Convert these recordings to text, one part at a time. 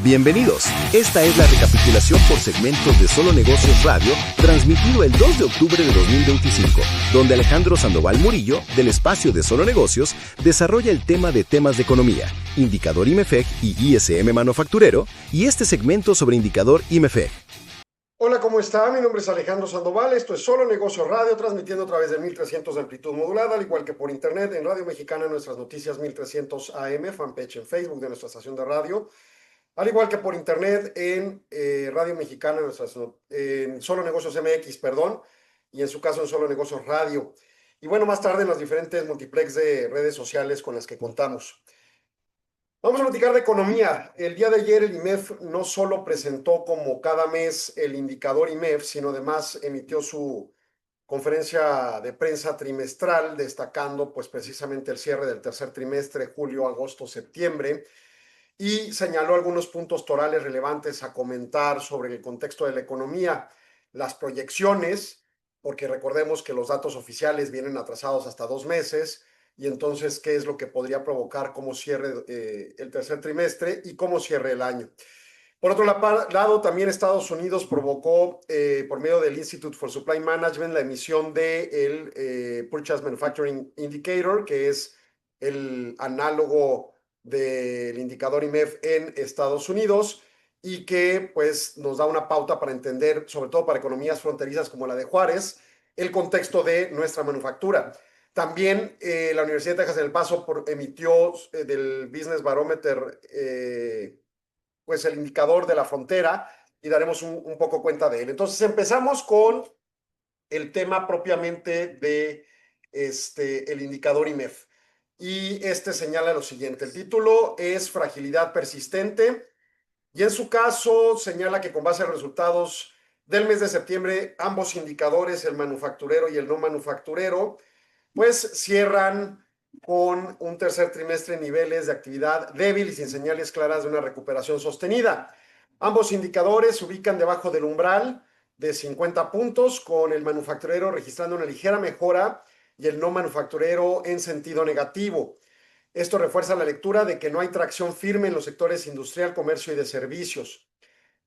Bienvenidos. Esta es la recapitulación por segmentos de Solo Negocios Radio, transmitido el 2 de octubre de 2025, donde Alejandro Sandoval Murillo, del espacio de Solo Negocios, desarrolla el tema de temas de economía, indicador IMEFEC y ISM manufacturero, y este segmento sobre indicador IMEFEC. Hola, ¿cómo está? Mi nombre es Alejandro Sandoval, esto es Solo Negocios Radio, transmitiendo a través de 1300 de amplitud modulada, al igual que por internet en Radio Mexicana, nuestras noticias 1300 AM, fanpage en Facebook de nuestra estación de radio, al igual que por internet en Radio Mexicana, en Solo Negocios MX, perdón, y en su caso en Solo Negocios Radio. Y bueno, más tarde en las diferentes multiplex de redes sociales con las que contamos. Vamos a platicar de economía. El día de ayer el IMEF no solo presentó como cada mes el indicador IMEF, sino además emitió su conferencia de prensa trimestral, destacando pues precisamente el cierre del tercer trimestre, julio, agosto, septiembre, y señaló algunos puntos torales relevantes a comentar sobre el contexto de la economía, las proyecciones, porque recordemos que los datos oficiales vienen atrasados hasta 2 meses, y entonces qué es lo que podría provocar cómo cierre el tercer trimestre y cómo cierre el año. Por otro lado, también Estados Unidos provocó, por medio del Institute for Supply Management, la emisión del Purchase Manufacturing Indicator, que es el análogo del indicador IMEF en Estados Unidos, y que pues nos da una pauta para entender, sobre todo para economías fronterizas como la de Juárez, el contexto de nuestra manufactura. También la Universidad de Texas en El Paso emitió del Business Barometer pues el indicador de la frontera, y daremos un poco cuenta de él. Entonces empezamos con el tema propiamente de el indicador IMEF. Y señala lo siguiente: el título es Fragilidad persistente, y en su caso señala que con base a resultados del mes de septiembre, ambos indicadores, el manufacturero y el no manufacturero, pues cierran con un tercer trimestre en niveles de actividad débil y sin señales claras de una recuperación sostenida. Ambos indicadores se ubican debajo del umbral de 50 puntos, con el manufacturero registrando una ligera mejora y el no manufacturero en sentido negativo. Esto refuerza la lectura de que no hay tracción firme en los sectores industrial, comercio y de servicios.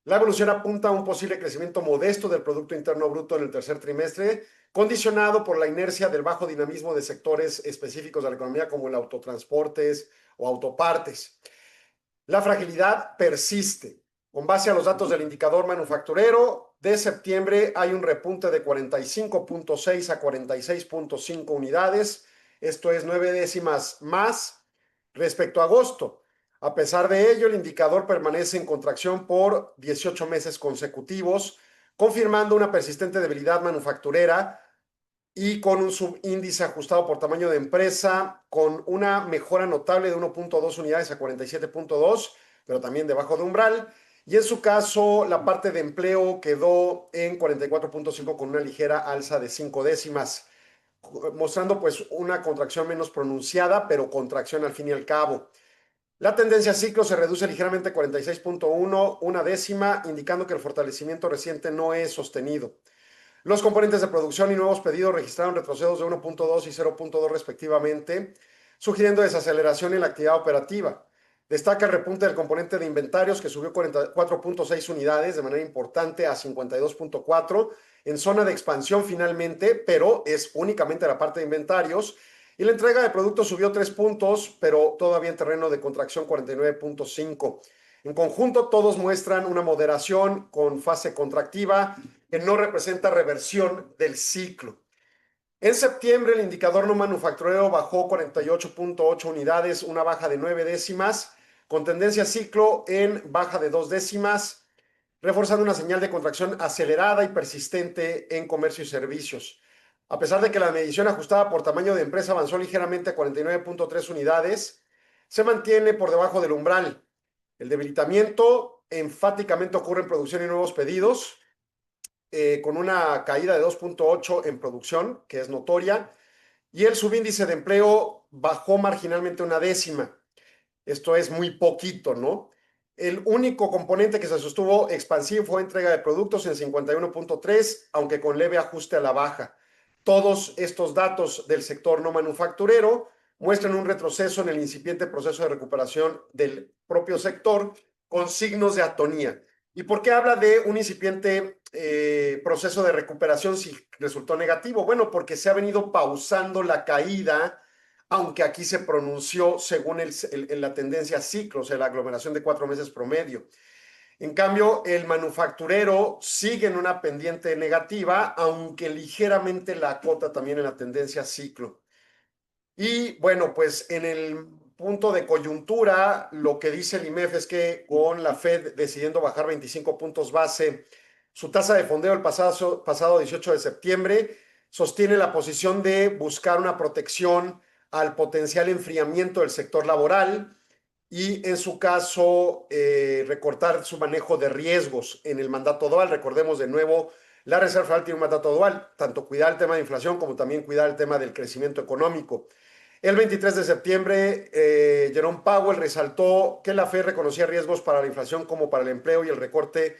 La evolución apunta a un posible crecimiento modesto del Producto Interno Bruto en el tercer trimestre, condicionado por la inercia del bajo dinamismo de sectores específicos de la economía como el autotransportes o autopartes. La fragilidad persiste. Con base a los datos del indicador manufacturero de septiembre, hay un repunte de 45.6 a 46.5 unidades. Esto es 9 décimas más respecto a agosto. A pesar de ello, el indicador permanece en contracción por 18 meses consecutivos, confirmando una persistente debilidad manufacturera y con un subíndice ajustado por tamaño de empresa, con una mejora notable de 1.2 unidades a 47.2, pero también debajo de umbral. Y en su caso, la parte de empleo quedó en 44.5 con una ligera alza de 5 décimas, mostrando pues una contracción menos pronunciada, pero contracción al fin y al cabo. La tendencia a ciclo se reduce ligeramente a 46.1, una décima, indicando que el fortalecimiento reciente no es sostenido. Los componentes de producción y nuevos pedidos registraron retrocesos de 1.2 y 0.2 respectivamente, sugiriendo desaceleración en la actividad operativa. Destaca el repunte del componente de inventarios, que subió 44.6 unidades de manera importante a 52.4, en zona de expansión finalmente, pero es únicamente la parte de inventarios. Y la entrega de productos subió 3 puntos, pero todavía en terreno de contracción 49.5. En conjunto, todos muestran una moderación con fase contractiva que no representa reversión del ciclo. En septiembre, el indicador no manufacturero bajó 48.8 unidades, una baja de 9 décimas, con tendencia a ciclo en baja de 2 décimas, reforzando una señal de contracción acelerada y persistente en comercio y servicios. A pesar de que la medición ajustada por tamaño de empresa avanzó ligeramente a 49.3 unidades, se mantiene por debajo del umbral. El debilitamiento enfáticamente ocurre en producción y nuevos pedidos, con una caída de 2.8 en producción, que es notoria, y el subíndice de empleo bajó marginalmente una décima. Esto es muy poquito, ¿no? El único componente que se sostuvo expansivo fue entrega de productos en 51.3, aunque con leve ajuste a la baja. Todos estos datos del sector no manufacturero muestran un retroceso en el incipiente proceso de recuperación del propio sector, con signos de atonía. ¿Y por qué habla de un incipiente proceso de recuperación si resultó negativo? Bueno, porque se ha venido pausando la caída, aunque aquí se pronunció según la tendencia ciclo, o sea, la aglomeración de 4 meses promedio. En cambio, el manufacturero sigue en una pendiente negativa, aunque ligeramente la acota también en la tendencia ciclo. Y bueno, pues en el punto de coyuntura, lo que dice el IMEF es que con la Fed decidiendo bajar 25 puntos base, su tasa de fondeo el pasado 18 de septiembre sostiene la posición de buscar una protección al potencial enfriamiento del sector laboral y en su caso recortar su manejo de riesgos en el mandato dual. Recordemos de nuevo, la Reserva Federal tiene un mandato dual, tanto cuidar el tema de inflación como también cuidar el tema del crecimiento económico. El 23 de septiembre, Jerome Powell resaltó que la Fed reconocía riesgos para la inflación como para el empleo y el recorte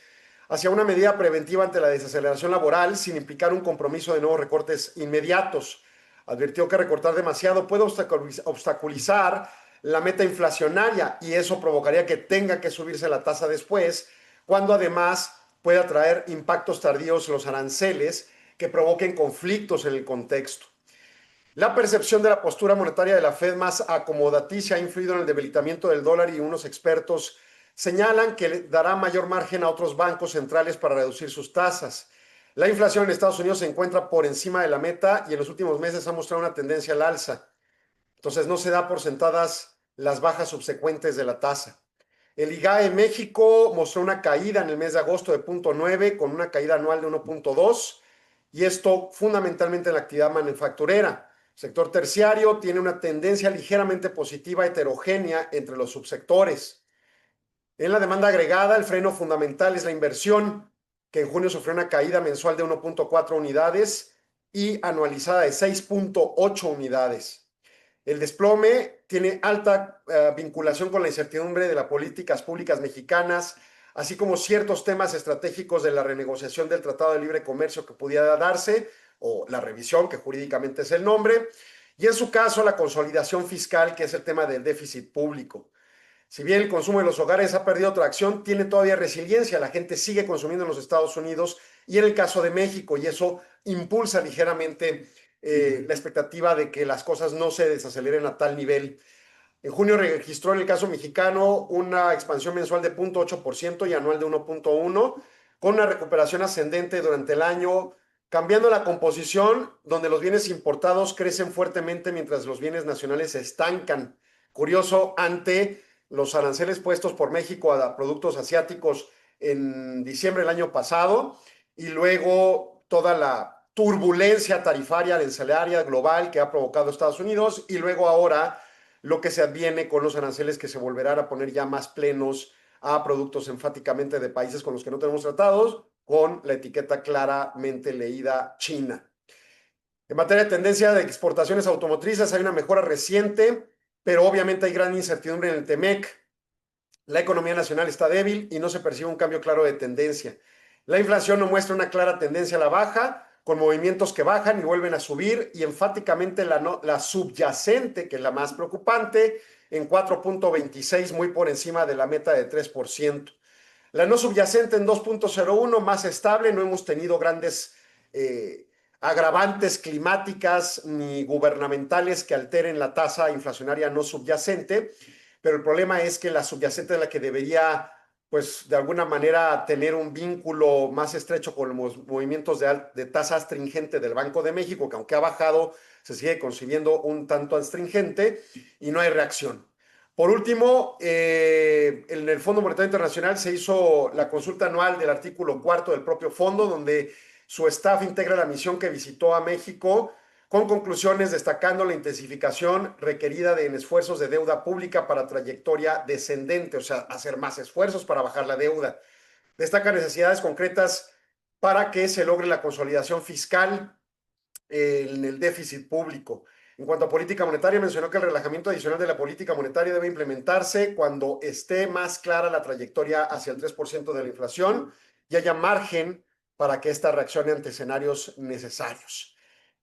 hacia una medida preventiva ante la desaceleración laboral sin implicar un compromiso de nuevos recortes inmediatos. Advirtió que recortar demasiado puede obstaculizar la meta inflacionaria y eso provocaría que tenga que subirse la tasa después, cuando además puede traer impactos tardíos en los aranceles que provoquen conflictos en el contexto. La percepción de la postura monetaria de la Fed más acomodaticia ha influido en el debilitamiento del dólar y unos expertos señalan que dará mayor margen a otros bancos centrales para reducir sus tasas. La inflación en Estados Unidos se encuentra por encima de la meta y en los últimos meses ha mostrado una tendencia al alza. Entonces no se da por sentadas las bajas subsecuentes de la tasa. El IGAE en México mostró una caída en el mes de agosto de 0.9 con una caída anual de 1.2 y esto fundamentalmente en la actividad manufacturera. El sector terciario tiene una tendencia ligeramente positiva heterogénea entre los subsectores. En la demanda agregada, el freno fundamental es la inversión, que en junio sufrió una caída mensual de 1.4 unidades y anualizada de 6.8 unidades. El desplome tiene alta vinculación con la incertidumbre de las políticas públicas mexicanas, así como ciertos temas estratégicos de la renegociación del Tratado de Libre Comercio que pudiera darse, o la revisión, que jurídicamente es el nombre, y en su caso la consolidación fiscal, que es el tema del déficit público. Si bien el consumo de los hogares ha perdido tracción, tiene todavía resiliencia, la gente sigue consumiendo en los Estados Unidos y en el caso de México, y eso impulsa ligeramente la expectativa de que las cosas no se desaceleren a tal nivel. En junio registró en el caso mexicano una expansión mensual de 0.8% y anual de 1.1%, con una recuperación ascendente durante el año, cambiando la composición, donde los bienes importados crecen fuertemente mientras los bienes nacionales se estancan. Curioso, ante los aranceles puestos por México a productos asiáticos en diciembre del año pasado y luego toda la turbulencia tarifaria arancelaria global que ha provocado Estados Unidos y luego ahora lo que se adviene con los aranceles que se volverán a poner ya más plenos a productos enfáticamente de países con los que no tenemos tratados, con la etiqueta claramente leída China. En materia de tendencia de exportaciones automotrices hay una mejora reciente, pero obviamente hay gran incertidumbre en el TEMEC. La economía nacional está débil y no se percibe un cambio claro de tendencia. La inflación no muestra una clara tendencia a la baja, con movimientos que bajan y vuelven a subir, y enfáticamente la subyacente, que es la más preocupante, en 4.26, muy por encima de la meta de 3%. La no subyacente en 2.01, más estable, no hemos tenido grandes agravantes climáticas ni gubernamentales que alteren la tasa inflacionaria no subyacente, pero el problema es que la subyacente es la que debería, pues, de alguna manera tener un vínculo más estrecho con los movimientos de tasa astringente del Banco de México, que aunque ha bajado, se sigue concibiendo un tanto astringente y no hay reacción. Por último, en el Fondo Monetario Internacional se hizo la consulta anual del artículo 4 del propio fondo, donde su staff integra la misión que visitó a México, con conclusiones destacando la intensificación requerida en esfuerzos de deuda pública para trayectoria descendente, o sea, hacer más esfuerzos para bajar la deuda. Destaca necesidades concretas para que se logre la consolidación fiscal en el déficit público. En cuanto a política monetaria, mencionó que el relajamiento adicional de la política monetaria debe implementarse cuando esté más clara la trayectoria hacia el 3% de la inflación y haya margen para que esta reaccione ante escenarios necesarios.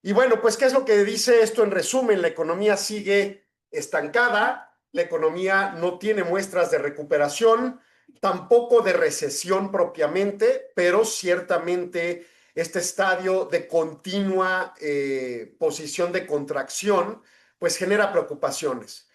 Y bueno, pues, ¿qué es lo que dice esto en resumen? La economía sigue estancada, la economía no tiene muestras de recuperación, tampoco de recesión propiamente, pero ciertamente este estadio de continua posición de contracción, pues genera preocupaciones.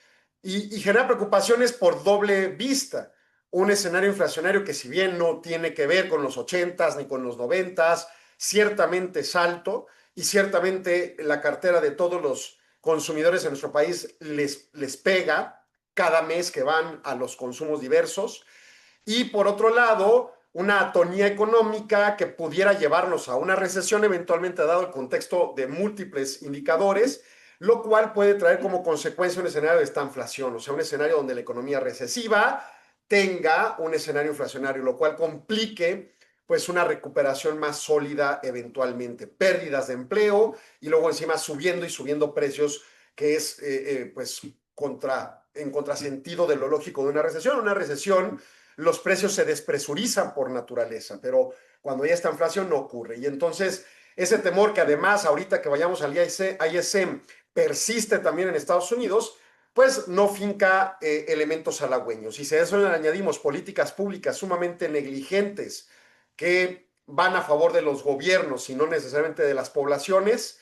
Y genera preocupaciones por doble vista. Un escenario inflacionario que si bien no tiene que ver con los 80s ni con los 90s, ciertamente es alto y ciertamente la cartera de todos los consumidores en nuestro país les pega cada mes que van a los consumos diversos. Y por otro lado, una atonía económica que pudiera llevarnos a una recesión eventualmente dado el contexto de múltiples indicadores, lo cual puede traer como consecuencia un escenario de estanflación, o sea, un escenario donde la economía recesiva tenga un escenario inflacionario, lo cual complique pues una recuperación más sólida eventualmente, pérdidas de empleo y luego encima subiendo y subiendo precios, que es pues en contrasentido de lo lógico de una recesión. Una recesión, los precios se despresurizan por naturaleza, pero cuando ya está inflación no ocurre. Y entonces ese temor que además ahorita que vayamos al ISM persiste también en Estados Unidos, pues no finca elementos halagüeños. Y si a eso le añadimos políticas públicas sumamente negligentes que van a favor de los gobiernos y no necesariamente de las poblaciones,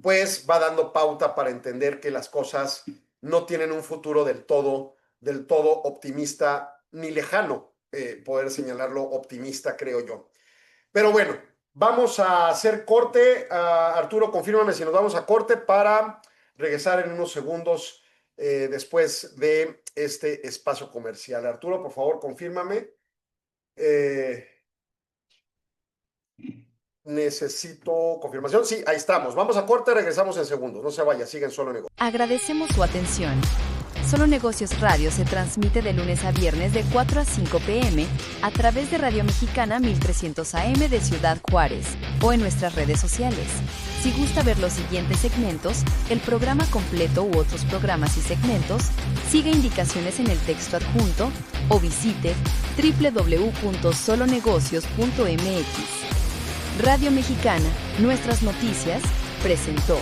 pues va dando pauta para entender que las cosas no tienen un futuro del todo optimista ni lejano, poder señalarlo optimista, creo yo. Pero bueno, vamos a hacer corte. Arturo, confírmame si nos vamos a corte para regresar en unos segundos después de este espacio comercial. Arturo, por favor, confírmame. Necesito confirmación. Sí, ahí estamos. Vamos a corte, regresamos en segundos. No se vaya, siguen Solo Negocios. Agradecemos su atención. Solo Negocios Radio se transmite de lunes a viernes de 4 a 5 p.m. a través de Radio Mexicana 1300 AM de Ciudad Juárez o en nuestras redes sociales. Si gusta ver los siguientes segmentos, el programa completo u otros programas y segmentos, siga indicaciones en el texto adjunto o visite www.solonegocios.mx. Radio Mexicana, nuestras noticias, presentó.